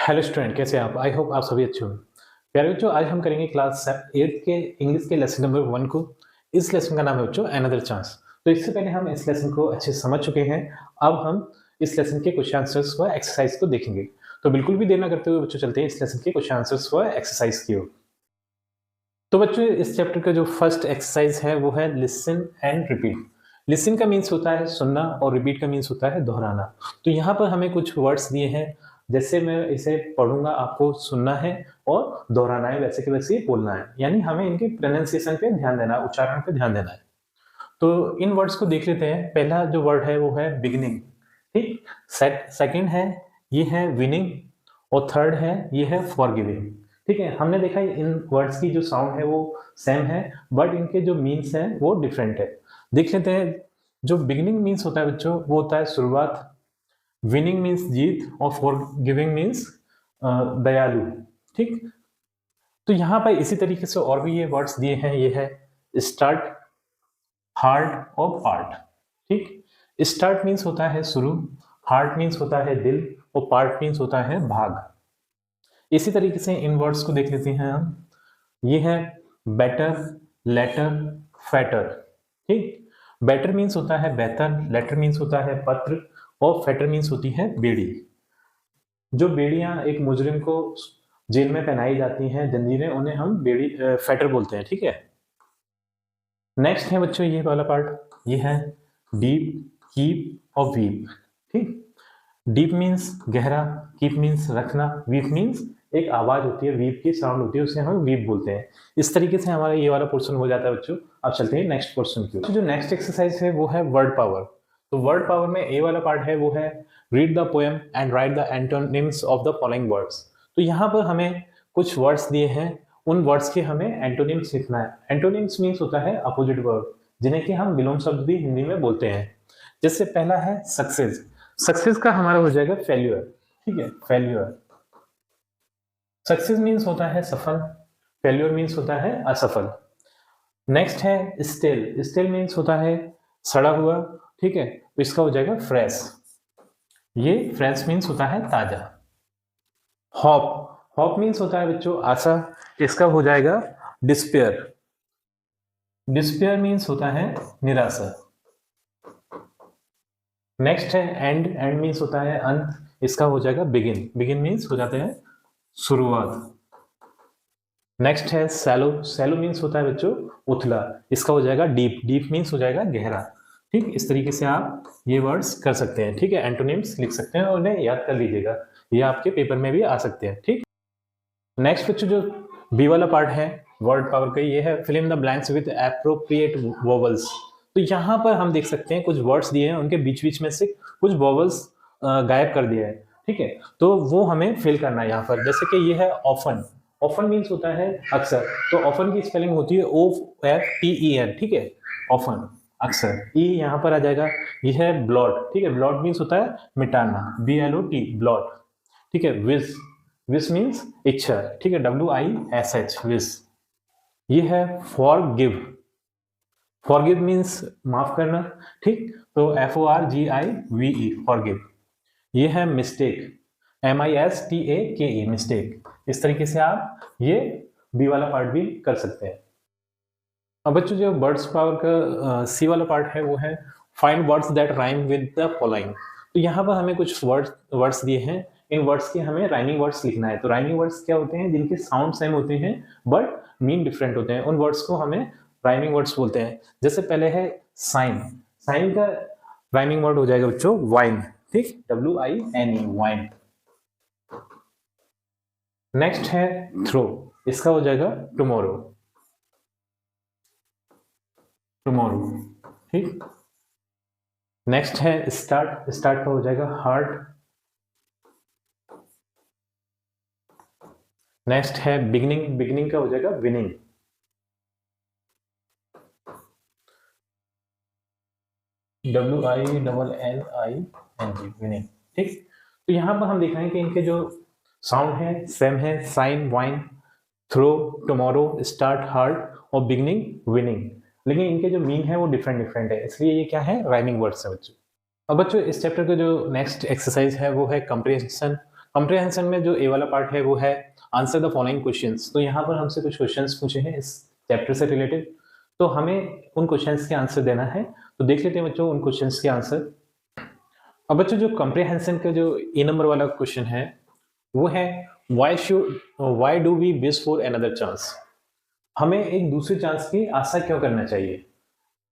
Hello student, कैसे हैं आप? आई होप आप सभी अच्छे हो। प्यारे बच्चों, आज हम करेंगे क्लास 8 के इंग्लिश के लेसन नंबर 1 को। इस लेसन का नाम है बच्चों अनदर चांस। तो इससे पहले हम इस लेसन को अच्छे से समझ चुके हैं। अब हम इस लेसन के क्वेश्चन आंसर्स व एक्सरसाइज को देखेंगे। तो बिल्कुल भी देर ना करते हुए बच्चों चलते हैं इस लेसन के क्वेश्चन आंसर्स व एक्सरसाइज की ओर। तो बच्चों, इस चैप्टर का जो फर्स्ट एक्सरसाइज है वो है लिसन एंड रिपीट। लिसन का मीन्स होता है सुनना और रिपीट का मीन्स होता है दोहराना। तो यहाँ पर हमें कुछ वर्ड्स दिए हैं, जैसे मैं इसे पढ़ूंगा, आपको सुनना है और दोहराना है, वैसे के वैसे ही बोलना है। यानी हमें इनके प्रोनाउंसिएशन पे ध्यान देना है, उच्चारण पे ध्यान देना है। तो इन वर्ड्स को देख लेते हैं। पहला जो वर्ड है वो है बिगिनिंग, ठीक। सेकंड है ये है विनिंग, और थर्ड है ये है फॉरगिविंग। ठीक है, हमने देखा इन वर्ड्स की जो साउंड है वो सेम है, बट इनके जो मीन्स है वो डिफरेंट है। देख लेते हैं। जो बिगिनिंग मीन्स होता है बच्चों वो होता है शुरुआत, विनिंग मीन्स जीत, और फॉरगिविंग मीन्स दयालु। ठीक। तो यहाँ पर इसी तरीके से और भी ये वर्ड्स दिए हैं। ये है स्टार्ट, हार्ट और पार्ट। ठीक। स्टार्ट मीन्स होता है शुरू, हार्ट मीन्स होता है दिल, और पार्ट मीन्स होता है भाग। इसी तरीके से इन वर्ड्स को देख लेते हैं हम। ये है बेटर, लेटर, फैटर। ठीक। बेटर मीन्स होता है बेहतर, लेटर मीन्स होता है पत्र, और फैटर मीन्स होती है बेड़ी। जो बेड़ियां एक मुजरिम को जेल में पहनाई जाती हैं, जंजीरें, उन्हें हम बेड़ी फैटर बोलते हैं। ठीक है। नेक्स्ट है बच्चों ये वाला पार्ट, ये है डीप, कीप और वीप। ठीक। डीप मीन्स गहरा, कीप मीन्स रखना, वीप मीन्स एक आवाज होती है, वीप की साउंड होती है, उसे हम वीप बोलते हैं। इस तरीके से हमारा ये वाला पोर्शन हो जाता है बच्चों। अब चलते हैं नेक्स्ट पोर्शन की ओर। जो नेक्स्ट एक्सरसाइज है वो है वर्ड पावर। तो वर्ड पावर में ए वाला पार्ट है वो है read the poem and right the antonyms of the following words. तो यहाँ पर हमें कुछ वर्ड्स दिए हैं, उन वर्ड्स के हमें एंटोनिम्स लिखना है। एंटोनिम्स मीन्स होता है अपोजिट वर्ड, जिन्हें कि हम विलोम शब्द भी हिंदी में बोलते हैं। जैसे पहला है सक्सेस। सक्सेस का हमारा हो जाएगा फेल्यूर। ठीक है, फेल्यूर। सक्सेस मीन्स होता है सफल, फेल्यूर मीन्स होता है असफल। नेक्स्ट है स्टेल। स्टेल मीन्स होता है सड़ा हुआ। ठीक है, तो इसका हो जाएगा फ्रेश। ये फ्रेश मीन्स होता है ताजा। होप। होप मीन्स होता है बच्चों आशा, इसका हो जाएगा डिस्पेयर। डिस्पेयर मीन्स होता है निराशा। नेक्स्ट है एंड। एंड मीन्स होता है अंत, इसका हो जाएगा बिगिन। बिगिन मीन्स हो जाते हैं शुरुआत। नेक्स्ट है सैलो। सैलो मीन्स होता है बच्चों उथला, इसका हो जाएगा डीप। डीप मीन्स हो जाएगा गहरा। ठीक, इस तरीके से आप ये वर्ड्स कर सकते हैं। ठीक है, एंटोनिम्स लिख सकते हैं और उन्हें याद कर लीजिएगा, ये आपके पेपर में भी आ सकते हैं। ठीक। नेक्स्ट बच्चों जो बी वाला पार्ट है वर्ड पावर का, ये है fill in the blanks with appropriate vowels. तो यहाँ पर हम देख सकते हैं कुछ वर्ड्स दिए हैं, उनके बीच बीच में से कुछ वोवल्स गायब कर दिया है। ठीक है, तो वो हमें फिल करना है यहाँ पर। जैसे कि ये है ऑफन। ऑफन मीन्स होता है अक्सर, तो ऑफन की स्पेलिंग होती है OFTEN। ठीक है, ऑफन अक्सर। ई यहाँ पर आ जाएगा। ये है ब्लॉट। ठीक है, ब्लॉट मीन्स होता है मिटाना, BLOT, ब्लॉट। ठीक है, विश। विश मीन्स इच्छा। ठीक है, WISH, विश। ये है फॉरगिव। फॉरगिव मीन्स माफ करना। ठीक, तो FORGIVE, फॉरगिव। ये है मिस्टेक, MISTAKE, मिस्टेक। इस तरीके से आप ये बी वाला पार्ट भी कर सकते हैं। अब बच्चों जो वर्ड्स पावर का सी वाला पार्ट है वो है find words that rhyme with the following. तो यहाँ पर हमें कुछ वर्ड्स दिए हैं, इन वर्ड्स के हमें राइमिंग वर्ड्स लिखना है। तो राइमिंग वर्ड्स क्या होते हैं? जिनके साउंड सेम होते हैं बट मीन डिफरेंट होते हैं, उन वर्ड्स को हमें राइमिंग वर्ड्स बोलते हैं। जैसे पहले है साइन। साइन का राइमिंग वर्ड हो जाएगा बच्चों वाइन। ठीक, WINE, वाइन। नेक्स्ट है थ्रो, इसका हो जाएगा टुमारो। टुमारो। ठीक। नेक्स्ट है स्टार्ट। स्टार्ट का हो जाएगा हार्ट। नेक्स्ट है बिगनिंग। बिगनिंग का हो जाएगा विनिंग। WINNING, winning. ठीक, तो यहां पर हम देख रहे हैं कि इनके जो साउंड है सेम है, sign, wine, throw, tomorrow, start, heart और बिगनिंग, विनिंग। लेकिन इनके जो मीन है वो डिफरेंट डिफरेंट है, इसलिए ये क्या है? राइमिंग वर्ड्स है बच्चों। अब बच्चों इस चैप्टर का जो नेक्स्ट एक्सरसाइज है वो है कंप्रिहेंशन। कॉम्प्रिहेंशन में जो ए वाला पार्ट है वो है आंसर द फॉलोइंग क्वेश्चंस। तो यहाँ पर हमसे कुछ क्वेश्चंस पूछे हैं इस चैप्टर से रिलेटेड, तो हमें उन क्वेश्चंस के आंसर देना है। तो देख लेते हैं बच्चों उन क्वेश्चंस के आंसर। अब बच्चों जो कॉम्प्रिहेंशन का जो ए नंबर वाला क्वेश्चन है वो है why do we wish for another chance. हमें एक दूसरे चांस की आशा क्यों करना चाहिए?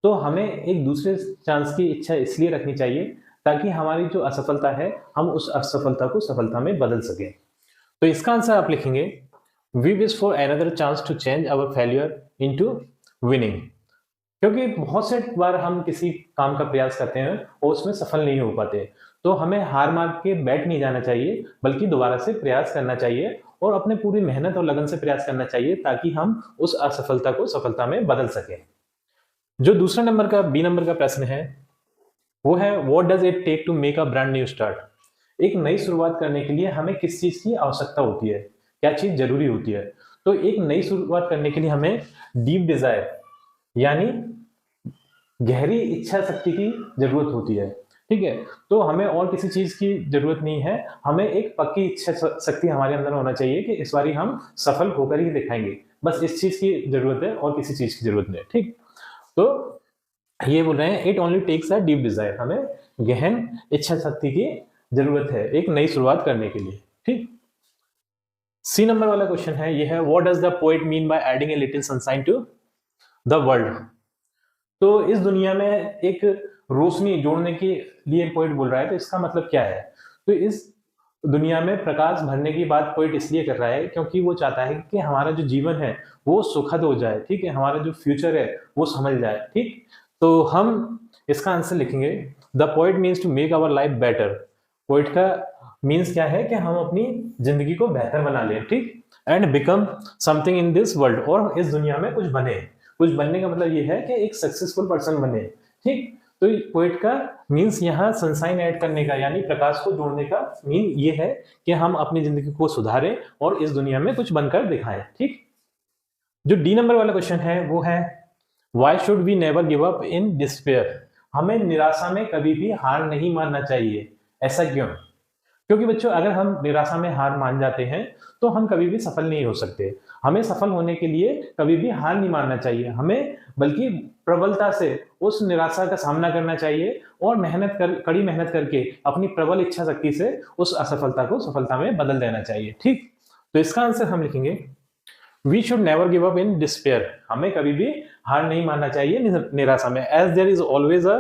तो हमें एक दूसरे चांस की इच्छा इसलिए रखनी चाहिए ताकि हमारी जो असफलता है हम उस असफलता को सफलता में बदल सकें। तो इसका आंसर आप लिखेंगे we wish for another chance to change our failure into winning. क्योंकि बहुत से बार हम किसी काम का प्रयास करते हैं और उसमें सफल नहीं हो पाते, तो हमें हार मान के बैठ नहीं जाना चाहिए, बल्कि दोबारा से प्रयास करना चाहिए और अपने पूरी मेहनत और लगन से प्रयास करना चाहिए ताकि हम उस असफलता को सफलता में बदल सकें। जो दूसरा नंबर का बी नंबर का प्रश्न है वो है what does it take to make a brand new start. एक नई शुरुआत करने के लिए हमें किस चीज की आवश्यकता होती है, क्या चीज जरूरी होती है? तो एक नई शुरुआत करने के लिए हमें डीप डिजायर यानी गहरी इच्छा शक्ति की जरूरत होती है। ठीक है, तो हमें और किसी चीज की जरूरत नहीं है, हमें एक पक्की इच्छा शक्ति हमारे अंदर होना चाहिए कि इस बारी हम सफल होकर ही दिखाएंगे। बस इस चीज की जरूरत है और किसी चीज की जरूरत नहीं है। ठीक, तो ये बोल रहे हैं it only takes a deep desire, हमें गहन इच्छा शक्ति की जरूरत है एक नई शुरुआत करने के लिए। ठीक, सी नंबर वाला क्वेश्चन है ये है what does the poet mean by adding a little sunshine to the world. तो इस दुनिया में एक रोशनी जोड़ने के लिए पोएट बोल रहा है, तो इसका मतलब क्या है? तो इस दुनिया में प्रकाश भरने की बात पोएट इसलिए कर रहा है क्योंकि वो चाहता है कि हमारा जो जीवन है वो सुखद हो जाए। ठीक है, हमारा जो फ्यूचर है वो समझ जाए। ठीक, तो हम इसका आंसर लिखेंगे the poet means to make our life better. Poet का मीन्स क्या है कि हम अपनी जिंदगी को बेहतर बना लें। ठीक, and become something in this world, और इस दुनिया में कुछ बने। कुछ बनने का मतलब ये है कि एक सक्सेसफुल पर्सन बने। ठीक, तो पोएट का मीन्स यहाँ सनशाइन ऐड करने का यानी प्रकाश को जोड़ने का मीन ये है कि हम अपनी जिंदगी को सुधारें और इस दुनिया में कुछ बनकर दिखाएं। ठीक, जो डी नंबर वाला क्वेश्चन है वो है why should we never give up in despair. हमें निराशा में कभी भी हार नहीं मानना चाहिए, ऐसा क्यों? क्योंकि बच्चों अगर हम निराशा में हार मान जाते हैं तो हम कभी भी सफल नहीं हो सकते। हमें सफल होने के लिए कभी भी हार नहीं मानना चाहिए, हमें बल्कि प्रबलता से उस निराशा का सामना करना चाहिए और कड़ी मेहनत करके अपनी प्रबल इच्छा शक्ति से उस असफलता को सफलता में बदल देना चाहिए। ठीक, तो इसका आंसर हम लिखेंगे we should never give up in despair. हमें कभी भी हार नहीं मानना चाहिए निराशा में। As there is always a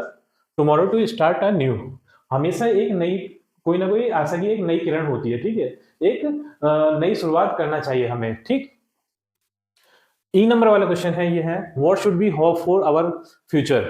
tomorrow to start anew. हमेशा एक नई कोई ना कोई आशा की एक नई किरण होती है। ठीक है, एक नई शुरुआत करना चाहिए हमें। ठीक, ई नंबर वाला क्वेश्चन है ये है what should be hope for our future.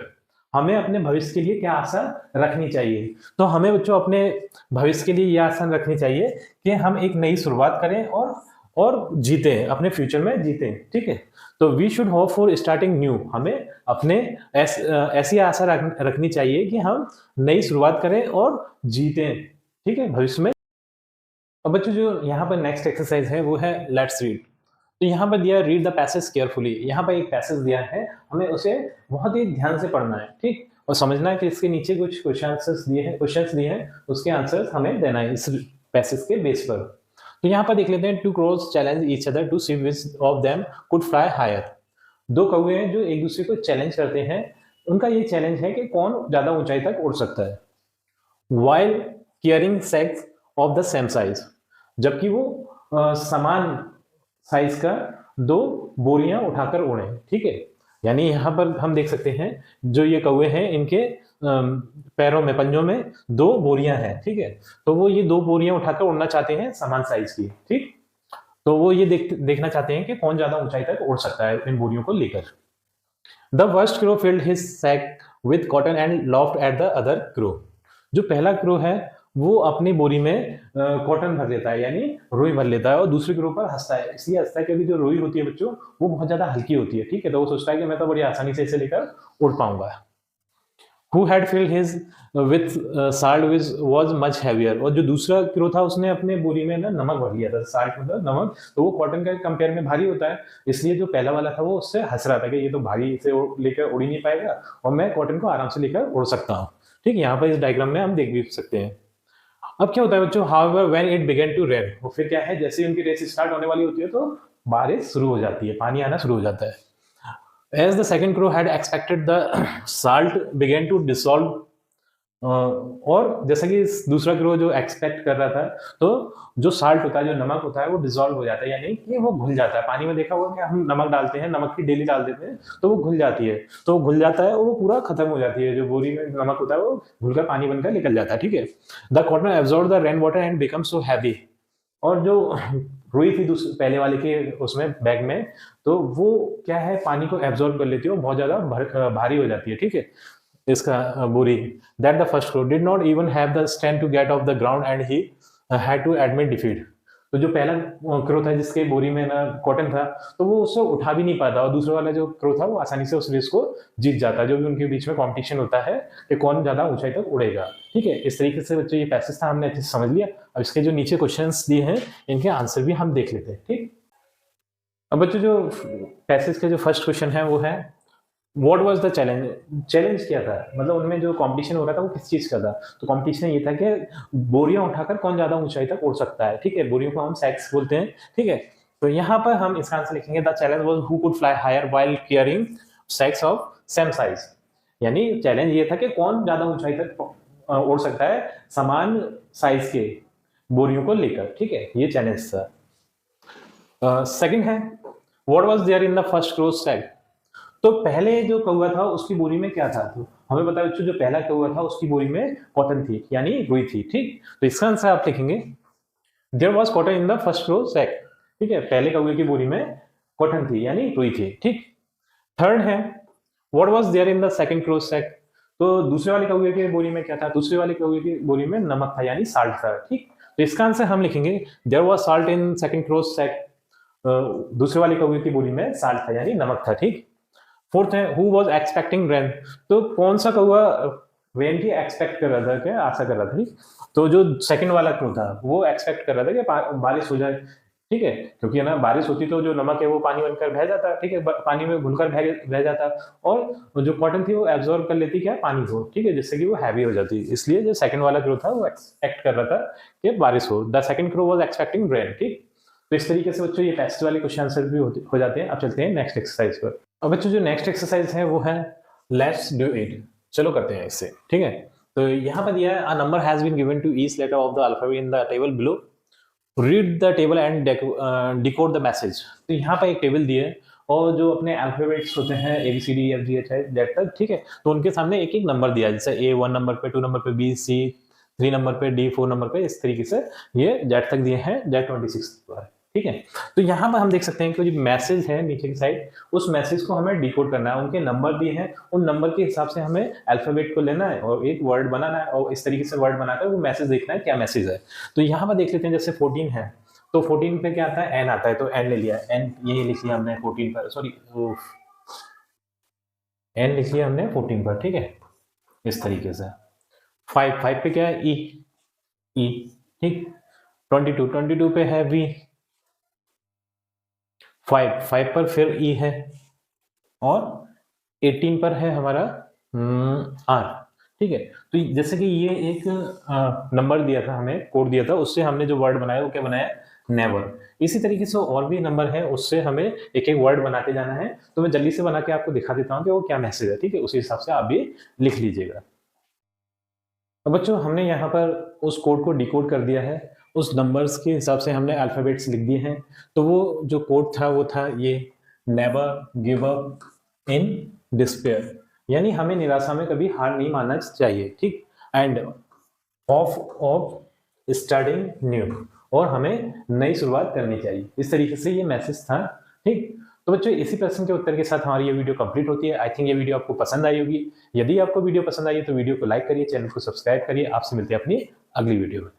हमें अपने भविष्य के लिए क्या आशा रखनी चाहिए? तो हमें बच्चों अपने भविष्य के लिए यह आशा रखनी चाहिए कि हम एक नई शुरुआत करें और जीतें, अपने फ्यूचर में जीतें। ठीक है, तो we should hope for starting new. हमें अपने ऐसी आशा रखनी चाहिए कि हम नई शुरुआत करें और जीतें। ठीक है, भविष्य में। अब बच्चों जो यहाँ पर नेक्स्ट एक्सरसाइज है वो है लेट्स रीड। तो यहाँ पर दिया रीड द पैसेज केयरफुली। यहाँ पर एक पैसेज दिया है, हमें उसे बहुत ही ध्यान से पढ़ना है। ठीक, और समझना है कि इसके नीचे कुछ क्वेश्चंस दिए हैं उसके आंसर्स हमें देना है इस पैसेज के बेस पर। तो यहाँ पर देख लेते हैं two crows challenge each other to see which of them could fly higher. दो कौवे हैं जो एक दूसरे को चैलेंज करते हैं, उनका ये चैलेंज है कि कौन ज्यादा ऊंचाई तक उड़ सकता है। While caring sex of the same size, जबकि वो समान साइज का दो बोरियां उठाकर उड़े। ठीक है, यानी यहाँ पर हम देख सकते हैं जो ये कौवे हैं इनके पैरों में, पंजों में दो बोरियां हैं। ठीक है, तो वो ये दो बोरियां उठाकर उड़ना चाहते हैं समान साइज की। ठीक, तो वो ये देखना चाहते हैं कि कौन ज्यादा ऊंचाई तक उड़ सकता है इन बोरियों को लेकर। The first crow filled his sack with cotton and laughed at the other crow. जो पहला क्रो है वो अपनी बोरी में कॉटन भर लेता है यानी रुई भर लेता है और दूसरे क्रो पर हंसता है। इसलिए हंसता है क्योंकि जो रुई होती है बच्चों वो बहुत ज्यादा हल्की होती है। ठीक है, तो वो सोचता है कि मैं तो बड़ी आसानी से इसे लेकर उड़ पाऊंगा। Who had filled his with salt which was much heavier। और जो दूसरा क्रो था उसने अपने बोरी में ना नमक भर लिया था। साल्ट मतलब नमक, तो वो कॉटन का कंपेयर में भारी होता है, इसलिए जो पहला वाला था वो उससे हंस रहा था कि ये तो भारी, इसे लेकर उड़ ही नहीं पाएगा और मैं कॉटन को आराम से लेकर उड़ सकता हूँ। ठीक है, यहाँ पर इस डायग्राम में हम देख भी सकते हैं। अब क्या होता है बच्चों, however when it began to rain, वो फिर क्या है, जैसे ही उनकी रेस स्टार्ट होने वाली होती है तो बारिश शुरू हो जाती है, पानी आना शुरू हो जाता है। As the second crow had expected the salt began to dissolve, और जैसा कि दूसरा क्रो जो एक्सपेक्ट कर रहा था, तो जो साल्ट होता है, जो नमक होता है, वो डिसॉल्व हो जाता है, यानी कि वो घुल जाता है। पानी में देखा होगा कि हम नमक डालते हैं, नमक की डेली डाल देते हैं तो वो घुल जाती है, तो वो घुल जाता है और वो पूरा खत्म हो जाती है, जो बोरी में नमक होता है वो घुलकर पानी बनकर निकल जाता है, ठीक है। The cotton absorb the rain water and become so heavy, और जो रुई थी पहले वाले के उसमें बैग में, तो वो क्या है, पानी को एब्जॉर्ब कर लेती है, वो बहुत ज्यादा भारी हो जाती है, ठीक है, इसका बोरी। That the first crow did not even have the strength to get off the ground and he had to admit defeat. तो जो पहला क्रो था जिसके बोरी में ना कॉटन था, तो वो उससे उठा भी नहीं पाता, और दूसरा वाला जो क्रो था वो आसानी से उस रेस को जीत जाता है, जो भी उनके बीच में कंपटीशन होता है कि कौन ज्यादा ऊंचाई तक उड़ेगा, ठीक है। इस तरीके से बच्चों ये पैसेज था, हमने अच्छे से समझ लिया। अब इसके जो नीचे क्वेश्चंस दिए हैं इनके आंसर भी हम देख लेते हैं, ठीक। अब बच्चों जो पैसेज के जो फर्स्ट क्वेश्चन है वो है, what was the challenge, challenge क्या था, मतलब उनमें जो कंपटीशन हो रहा था वो किस चीज का था। तो कंपटीशन ये था कि बोरियां उठाकर कौन ज्यादा ऊंचाई तक उड़ सकता है, ठीक है, बोरियों को हम सैक्स बोलते हैं, ठीक है। तो यहाँ पर हम इसका आंसर लिखेंगे, the challenge was who could fly higher while carrying sacks of same size, यानी चैलेंज ये था कि कौन ज्यादा ऊंचाई तक उड़ सकता है समान साइज के बोरियों को लेकर, ठीक है, ये चैलेंज था। सेकंड है, what was there in the first crow sack, तो पहले जो कौवा था उसकी बोरी में क्या था, तो हमें पता है बच्चों जो पहला कौवा था उसकी बोरी में कॉटन थी, यानी रुई थी, ठीक। तो इसका आंसर आप लिखेंगे, there was cotton in the first crow sack, ठीक है, पहले कौवे की बोरी में कॉटन थी यानी रुई थी, ठीक। थर्ड है, what was there in the second crow sack, तो दूसरे वाले कौवे की बोरी में क्या था, दूसरे वाले कौवे की बोरी में नमक था यानी साल्ट था, ठीक। तो इसका आंसर हम लिखेंगे, there was salt in second crow sack, दूसरे वाले कौवे की बोरी में साल्ट था यानी नमक था, ठीक। फोर्थ है, हु वाज एक्सपेक्टिंग रेन, तो कौन सा कौवा रेन की एक्सपेक्ट कर रहा था, क्या आशा कर रहा था, ठीक। तो जो सेकंड वाला क्रो था वो एक्सपेक्ट कर रहा था कि बारिश हो जाए, ठीक है, क्योंकि है ना बारिश होती तो जो नमक है वो पानी बनकर बह जाता, ठीक है, पानी में घुलकर बह जाता, और जो कॉटन थी वो एब्जॉर्ब कर लेती क्या, पानी को, ठीक है, जिससे कि वो हैवी हो जाती। इसलिए जो सेकंड वाला क्रो था वो एक्सपेक्ट कर रहा था कि बारिश हो, the second crow was expecting rain, ठीक। तो इस तरीके से बच्चों ये पैसेज वाले क्वेश्चन आंसर भी हो जाते हैं। अब चलते हैं नेक्स्ट एक्सरसाइज पर। अब बच्चों जो नेक्स्ट एक्सरसाइज है वो है लेट्स डू इट, चलो करते हैं इससे, ठीक है। तो यहाँ पर दिया है, a number has been given to each letter of the alphabet in the table below, read the table and decode the message. तो यहाँ पर एक टेबल दी है और जो अपने अल्फाबेट्स होते हैं ABCDEFGH जेड तक, ठीक है, तो उनके सामने एक एक नंबर दिया है, जैसे A 1 नंबर पे, 2 नंबर पे, B C 3 नंबर पे, D 4 नंबर पे, इस तरीके से ये जेड तक दिए हैं, जेड 26 पर, ठीक है। तो यहाँ पर हम देख सकते हैं कि जो मैसेज है नीचे की साइड, उस मैसेज को हमें डिकोड करना है, उनके नंबर दिए हैं, उन नंबर के हिसाब से हमें अल्फाबेट को लेना है और एक वर्ड बनाना है, और इस तरीके से वर्ड बनाकर वो मैसेज देखना है क्या मैसेज है। तो यहाँ पर देख लेते हैं, जैसे 14 है तो 14 पे क्या आता है, एन आता है, तो एन ले लिया, एन ये लिख लिया हमने 14 पर, सॉरी एन लिख लिया हमने 14 पर, ठीक है, इस तरीके से। 5 पे क्या है, ई, ठीक। 22 पे है वी, 5 पर फिर ई है, और 18 पर है हमारा आर, ठीक है। तो जैसे कि ये एक नंबर दिया था हमें, कोड दिया था, उससे हमने जो वर्ड बनाया वो क्या बनाया, नेवर। इसी तरीके से और भी नंबर है, उससे हमें एक एक वर्ड बनाते जाना है। तो मैं जल्दी से बना के आपको दिखा देता हूँ कि वो क्या मैसेज है, ठीक है, उसी हिसाब से आप भी लिख लीजिएगा। तो बच्चों हमने यहाँ पर उस कोड को डिकोड कर दिया है, उस नंबर्स के हिसाब से हमने अल्फाबेट्स लिख दिए हैं। तो वो जो कोड था वो था ये, never give up in despair, यानी हमें निराशा में कभी हार नहीं मानना चाहिए, ठीक। एंड ऑफ स्टार्टिंग न्यू, और हमें नई शुरुआत करनी चाहिए। इस तरीके से ये मैसेज था, ठीक। तो बच्चों इसी प्रश्न के उत्तर के साथ हमारी ये वीडियो कंप्लीट होती है। आई थिंक ये वीडियो आपको पसंद आई होगी। यदि आपको वीडियो पसंद आई है तो वीडियो को लाइक करिए, चैनल को सब्सक्राइब करिए। आपसे मिलते हैं अपनी अगली वीडियो में।